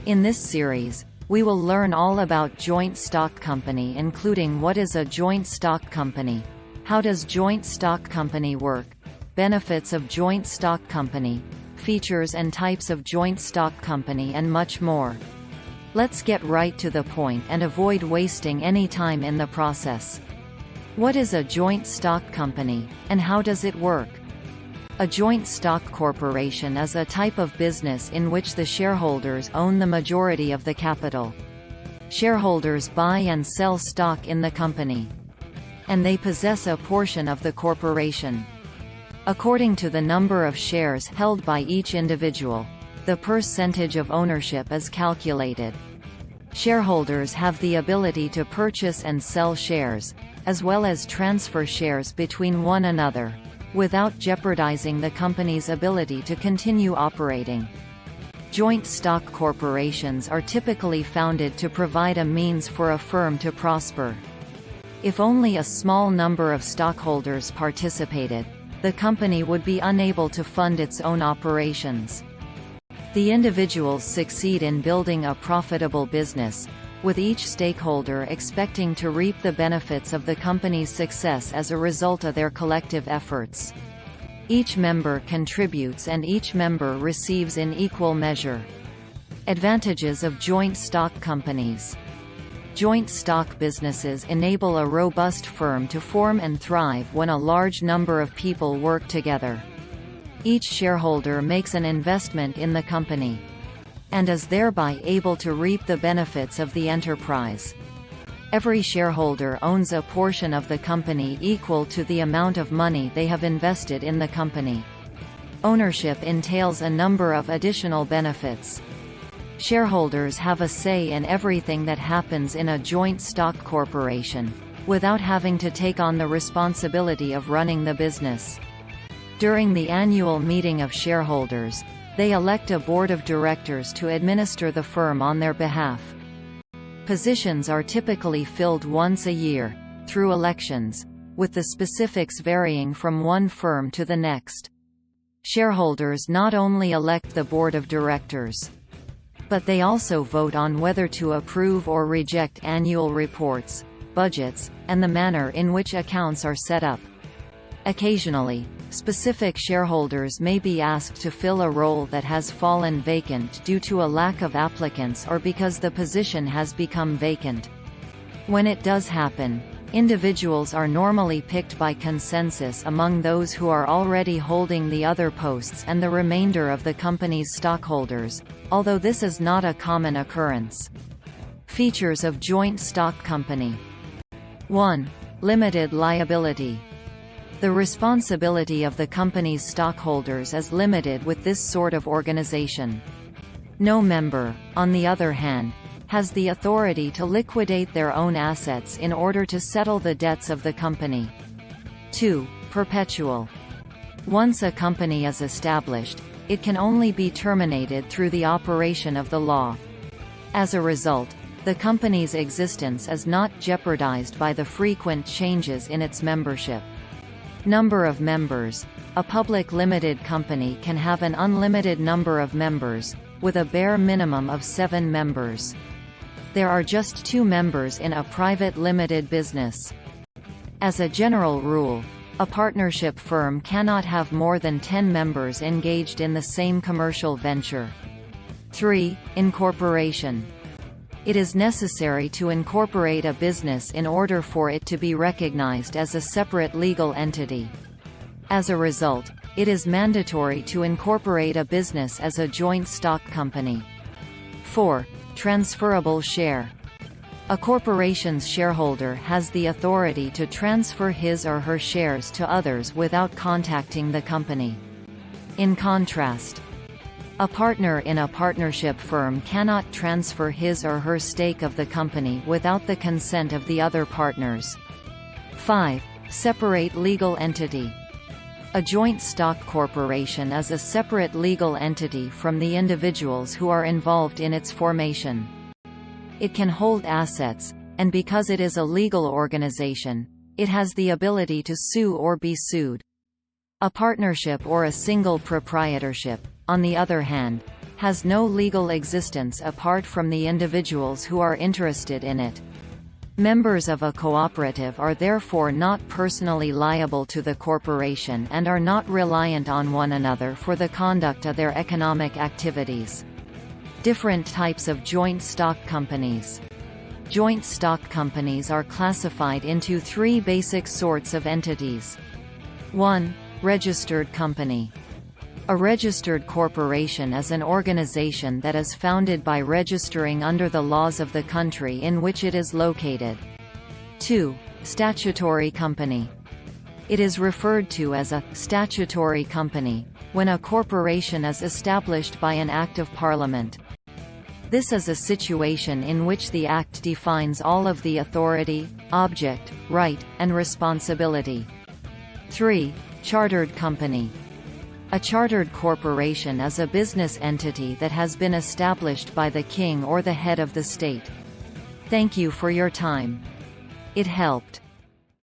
In this series, we will learn all about joint stock company, including what is a joint stock company, how does joint stock company work, benefits of joint stock company, features and types of joint stock company, and much more. Let's get right to the point and avoid wasting any time in the process. What is a joint stock company, and how does it work? A joint stock corporation is a type of business in which the shareholders own the majority of the capital. Shareholders buy and sell stock in the company, and they possess a portion of the corporation. According to the number of shares held by each individual, the percentage of ownership is calculated. Shareholders have the ability to purchase and sell shares, as well as transfer shares between one another, without jeopardizing the company's ability to continue operating. Joint stock corporations are typically founded to provide a means for a firm to prosper. If only a small number of stockholders participated, the company would be unable to fund its own operations. The individuals succeed in building a profitable business, with each stakeholder expecting to reap the benefits of the company's success as a result of their collective efforts. Each member contributes and each member receives in equal measure. Advantages of joint stock companies. Joint stock businesses enable a robust firm to form and thrive when a large number of people work together. Each shareholder makes an investment in the company, and is thereby able to reap the benefits of the enterprise. Every shareholder owns a portion of the company equal to the amount of money they have invested in the company. Ownership entails a number of additional benefits. Shareholders have a say in everything that happens in a joint stock corporation, without having to take on the responsibility of running the business. During the annual meeting of shareholders, they elect a board of directors to administer the firm on their behalf. Positions are typically filled once a year, through elections, with the specifics varying from one firm to the next. Shareholders not only elect the board of directors, but they also vote on whether to approve or reject annual reports, budgets, and the manner in which accounts are set up. Occasionally, specific shareholders may be asked to fill a role that has fallen vacant due to a lack of applicants or because the position has become vacant. When it does happen, individuals are normally picked by consensus among those who are already holding the other posts and the remainder of the company's stockholders, although this is not a common occurrence. Features of joint stock company. 1. Limited liability. The responsibility of the company's stockholders is limited with this sort of organization. No member, on the other hand, has the authority to liquidate their own assets in order to settle the debts of the company. 2. Perpetual. Once a company is established, it can only be terminated through the operation of the law. As a result, the company's existence is not jeopardized by the frequent changes in its membership. Number of members. A public limited company can have an unlimited number of members, with a bare minimum of 7 members. There are just 2 members in a private limited business. As a general rule, a partnership firm cannot have more than 10 members engaged in the same commercial venture. 3. Incorporation. It is necessary to incorporate a business in order for it to be recognized as a separate legal entity. As a result, it is mandatory to incorporate a business as a joint stock company. 4. Transferable share. A corporation's shareholder has the authority to transfer his or her shares to others without contacting the company. In contrast, a partner in a partnership firm cannot transfer his or her stake of the company without the consent of the other partners. 5. Separate legal entity. A joint stock corporation is a separate legal entity from the individuals who are involved in its formation. It can hold assets, and because it is a legal organization, it has the ability to sue or be sued. A partnership or a single proprietorship, on the other hand, Has no legal existence apart from the individuals who are interested in it. Members of a cooperative are therefore not personally liable to the corporation and are not reliant on one another for the conduct of their economic activities. Different types of joint stock companies. Joint stock companies are classified into three basic sorts of entities. 1. Registered company. A registered corporation is an organization that is founded by registering under the laws of the country in which it is located. 2. Statutory company. It is referred to as a statutory company when a corporation is established by an Act of Parliament. This is a situation in which the Act defines all of the authority, object, right, and responsibility. 3. Chartered company. A chartered corporation is a business entity that has been established by the king or the head of the state. Thank you for your time. It helped.